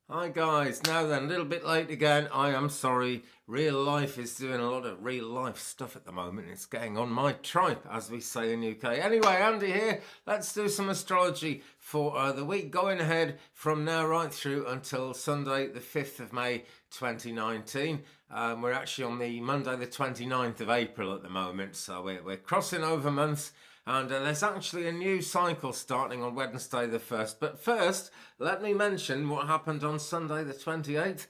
Hi guys, now then, a little bit late again. I am sorry. Real life is doing a lot of real life stuff at the moment. It's getting on my tripe, as we say in UK. Anyway, Andy here. Let's do some astrology for the week going ahead from now right through until Sunday, the 5th of May 2019. We're actually on the Monday, the 29th of April at the moment, so we're crossing over months. And there's actually a new cycle starting on Wednesday the 1st. But first, let me mention what happened on Sunday the 28th.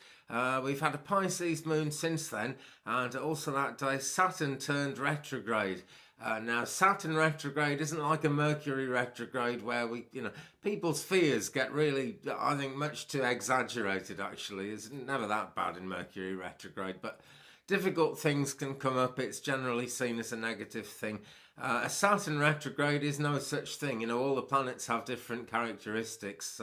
We've had a Pisces moon since then, and also that day Saturn turned retrograde. Now, Saturn retrograde isn't like a Mercury retrograde where people's fears get really, I think, much too exaggerated, actually. It's never that bad in Mercury retrograde, but difficult things can come up. It's generally seen as a negative thing. A Saturn retrograde is no such thing. All the planets have different characteristics.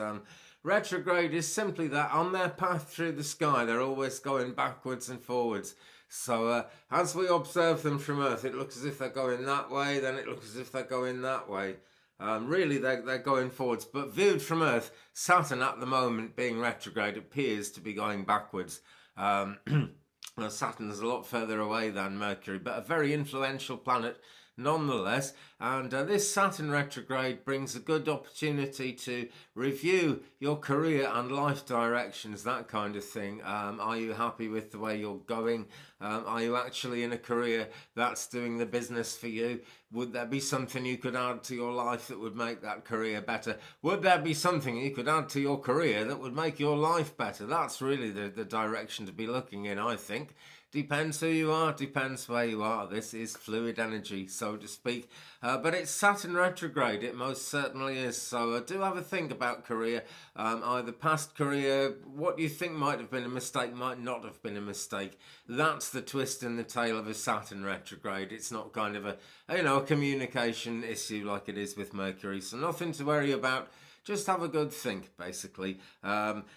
Retrograde is simply that on their path through the sky, they're always going backwards and forwards. So as we observe them from Earth, it looks as if they're going that way, then it looks as if they're going that way. Really, they're going forwards. But viewed from Earth, Saturn at the moment, being retrograde, appears to be going backwards. Saturn is a lot further away than Mercury, but a very influential planet nonetheless. And this Saturn retrograde brings a good opportunity to review your career and life directions, that kind of thing. Are you happy with the way you're going? Are you actually in a career that's doing the business for you? Would there be something you could add to your life that would make that career better? Would there be something you could add to your career that would make your life better? That's really the direction to be looking in, I think. Depends who you are, depends where you are. This is fluid energy, so to speak. But it's Saturn retrograde, it most certainly is. So do have a think about career, either past career, what you think might have been a mistake, might not have been a mistake. That's the twist in the tail of a Saturn retrograde. It's not kind of a communication issue like it is with Mercury. So nothing to worry about. Just have a good think, basically.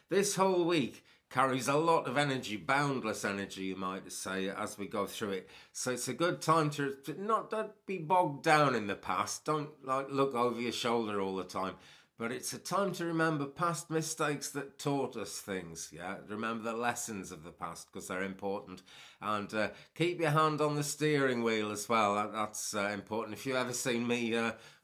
This whole week carries a lot of energy, boundless energy, you might say, as we go through it. So it's a good time to not be bogged down in the past. Don't look over your shoulder all the time. But it's a time to remember past mistakes that taught us things. Yeah, remember the lessons of the past because they're important. And keep your hand on the steering wheel as well. That's important. If you've ever seen me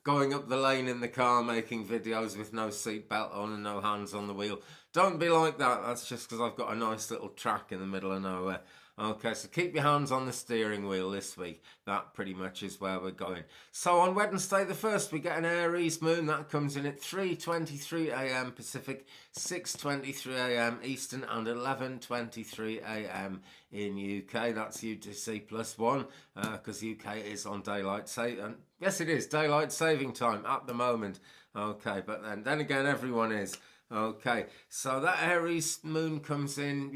going up the lane in the car making videos with no seatbelt on and no hands on the wheel, don't be like that. That's just because I've got a nice little track in the middle of nowhere. Okay, so keep your hands on the steering wheel this week. That pretty much is where we're going. So on Wednesday the 1st, we get an Aries moon. That comes in at 3:23 a.m. Pacific, 6:23 a.m. Eastern, and 11:23 a.m. in UK. That's UTC +1, because UK is on daylight saving. Yes, it is daylight saving time at the moment. Okay, but then again, everyone is. Okay, so that Aries moon comes in,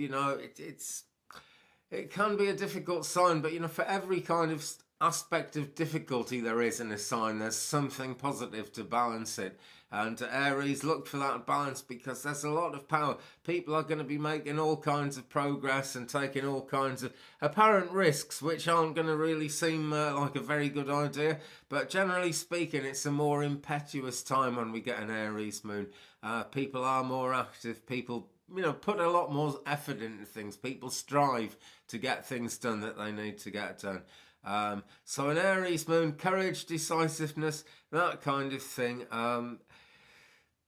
it can be a difficult sign, but for every kind of aspect of difficulty there is in a sign, there's something positive to balance it. And Aries, look for that balance because there's a lot of power. People are going to be making all kinds of progress and taking all kinds of apparent risks, which aren't going to really seem like a very good idea. But generally speaking, it's a more impetuous time when we get an Aries moon. People are more active. People put a lot more effort into things. People strive to get things done that they need to get done. So an Aries moon, courage, decisiveness, that kind of thing.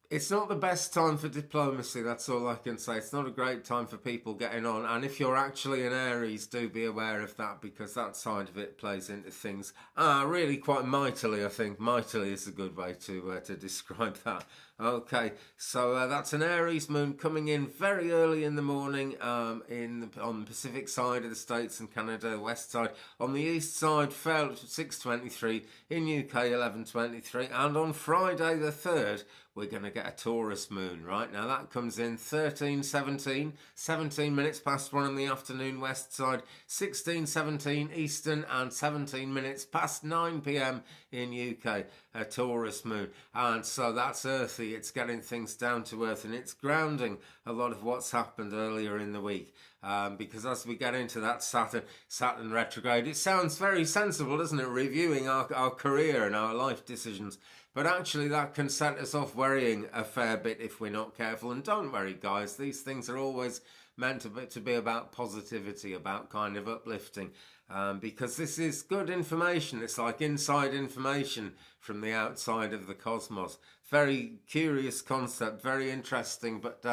It's not the best time for diplomacy, that's all I can say. It's not a great time for people getting on. And if you're actually an Aries, do be aware of that because that side of it plays into things really quite mightily, I think. Mightily is a good way to describe that. Okay, so that's an Aries moon coming in very early in the morning on the Pacific side of the States and Canada, the west side. On the east side, fell 6:23, in UK 11:23, and on Friday the 3rd, we're going to get a Taurus moon, right? Now that comes in 13:17, 17 minutes past 1 in the afternoon west side, 16:17 Eastern, and 17 minutes past 9 p.m. in UK, a Taurus moon. And so that's earthy, it's getting things down to earth, and it's grounding a lot of what's happened earlier in the week. because as we get into that Saturn retrograde, it sounds very sensible, doesn't it? Reviewing our career and our life decisions. But actually that can set us off worrying a fair bit if we're not careful. And don't worry, guys, these things are always meant to be about positivity, about kind of uplifting, because this is good information. It's like inside information from the outside of the cosmos. Very curious concept, very interesting, but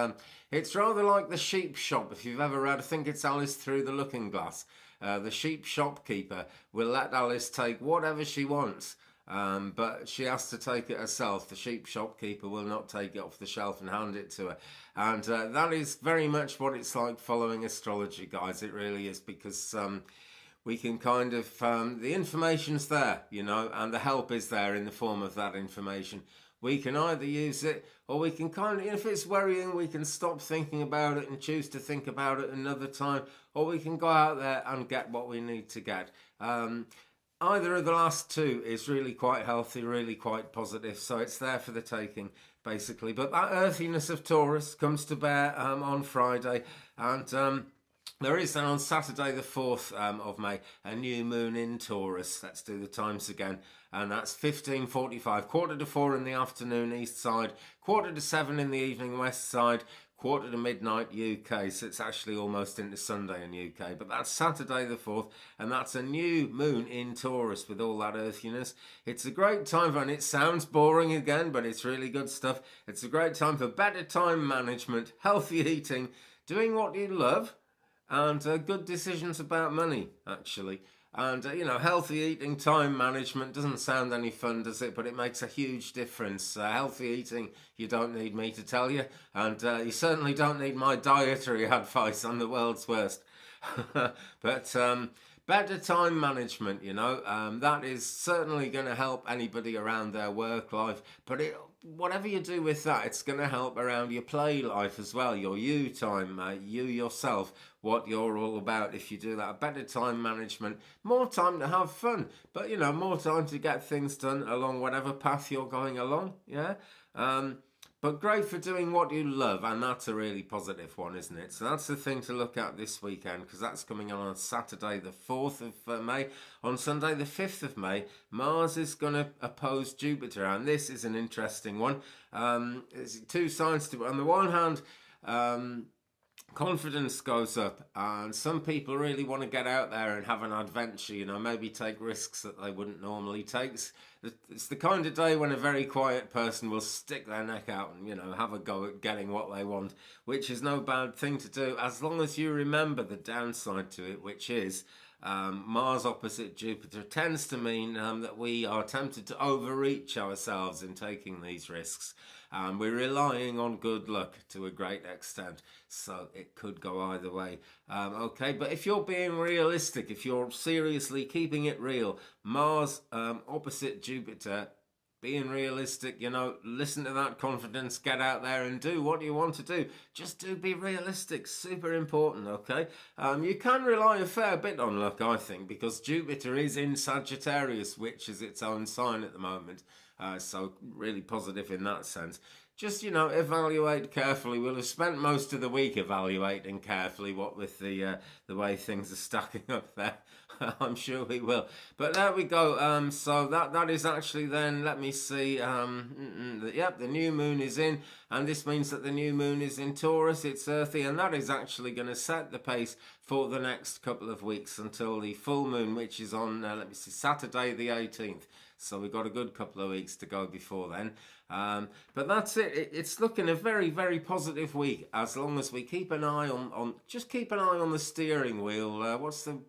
it's rather like the sheep shop. If you've ever read, I think it's Alice Through the Looking Glass. The sheep shopkeeper will let Alice take whatever she wants, but she has to take it herself. The sheep shopkeeper will not take it off the shelf and hand it to her. And that is very much what it's like following astrology, guys. It really is, because we can kind of, the information's there, you know, and the help is there in the form of that information. We can either use it, or we can kind of, if it's worrying, we can stop thinking about it and choose to think about it another time, or we can go out there and get what we need to get. Either of the last two is really quite healthy, really quite positive, so it's there for the taking, basically. But that earthiness of Taurus comes to bear on Friday, and there is then on Saturday the 4th of May a new moon in Taurus. Let's do the times again, and that's 15:45, 3:45 in the afternoon east side, 6:45 in the evening west side, 4:45 to midnight UK, so it's actually almost into Sunday in UK. But that's Saturday the 4th, and that's a new moon in Taurus with all that earthiness. It's a great time for, and it sounds boring again, but it's really good stuff. It's a great time for better time management, healthy eating, doing what you love, and good decisions about money, actually. And, you know, healthy eating, time management doesn't sound any fun, does it? But it makes a huge difference. Healthy eating, you don't need me to tell you. And you certainly don't need my dietary advice on the world's worst. But better time management, you know, that is certainly going to help anybody around their work life. But whatever you do with that, it's going to help around your play life as well, your you time, you yourself, what you're all about if you do that. Better time management, more time to have fun, but, you know, more time to get things done along whatever path you're going along, yeah? But great for doing what you love, and that's a really positive one, isn't it? So that's the thing to look at this weekend, because that's coming on Saturday the 4th of May. On Sunday the 5th of May, Mars is going to oppose Jupiter, and this is an interesting one. There's two sides to it. On the one hand, confidence goes up, and some people really want to get out there and have an adventure, you know, maybe take risks that they wouldn't normally take. It's the kind of day when a very quiet person will stick their neck out and, you know, have a go at getting what they want, which is no bad thing to do, as long as you remember the downside to it, which is Mars opposite Jupiter tends to mean that we are tempted to overreach ourselves in taking these risks. We're relying on good luck to a great extent, so it could go either way. Okay, but if you're being realistic, if you're seriously keeping it real, Mars opposite Jupiter, being realistic, you know, listen to that confidence, get out there and do what you want to do. Just do be realistic, super important, okay? You can rely a fair bit on luck, I think, because Jupiter is in Sagittarius, which is its own sign at the moment. So really positive in that sense. Just, you know, evaluate carefully. We'll have spent most of the week evaluating carefully what with the way things are stacking up there. I'm sure we will. But there we go. So that is actually then, let me see. Yep, the new moon is in, and this means that the new moon is in Taurus. It's earthy, and that is actually going to set the pace for the next couple of weeks until the full moon, which is on, let me see, Saturday the 18th. So we've got a good couple of weeks to go before then. But that's it. It's looking a very, very positive week, as long as we keep an eye just keep an eye on the steering wheel. What's the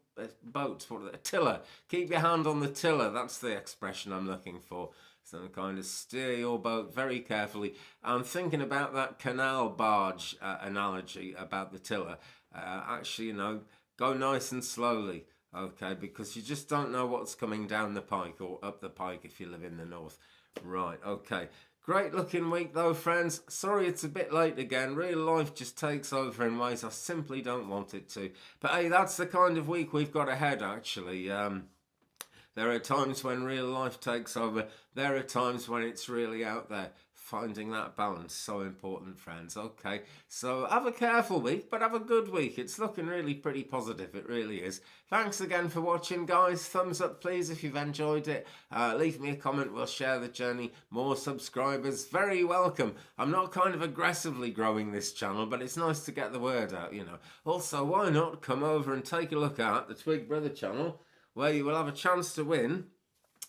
boat? A tiller. Keep your hand on the tiller. That's the expression I'm looking for. So kind of steer your boat very carefully. I'm thinking about that canal barge analogy about the tiller. Actually, you know, go nice and slowly. Okay, because you just don't know what's coming down the pike or up the pike if you live in the north. Right, okay. Great looking week though, friends. Sorry it's a bit late again. Real life just takes over in ways I simply don't want it to. But hey, that's the kind of week we've got ahead, actually. There are times when real life takes over. There are times when it's really out there. finding that balance, so important, friends. Okay, so have a careful week, but have a good week. It's looking really pretty positive, it really is. Thanks again for watching, guys. Thumbs up, please, if you've enjoyed it. Leave me a comment, we'll share the journey. More subscribers, very welcome. I'm not kind of aggressively growing this channel, but it's nice to get the word out, you know. Also, why not come over and take a look at the Twig Brother channel, where you will have a chance to win,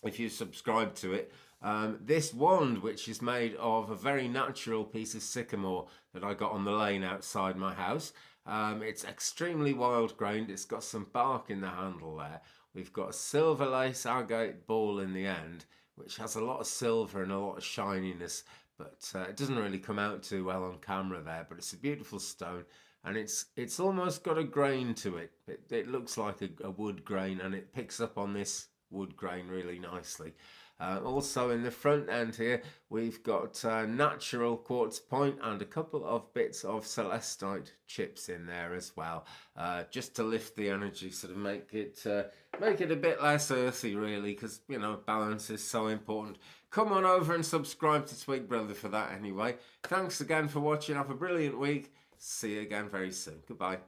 if you subscribe to it, this wand, which is made of a very natural piece of sycamore that I got on the lane outside my house. It's extremely wild grained. It's got some bark in the handle there. We've got a silver lace agate ball in the end, which has a lot of silver and a lot of shininess, but it doesn't really come out too well on camera there. But it's a beautiful stone, and it's almost got a grain to it. It looks like a wood grain, and it picks up on this wood grain really nicely. Also in the front end here, we've got natural quartz point and a couple of bits of celestite chips in there as well, just to lift the energy, sort of make it a bit less earthy, really, because, you know, balance is so important. Come on over and subscribe to Twig Brother for that anyway. Thanks again for watching. Have a brilliant week. See you again very soon. Goodbye.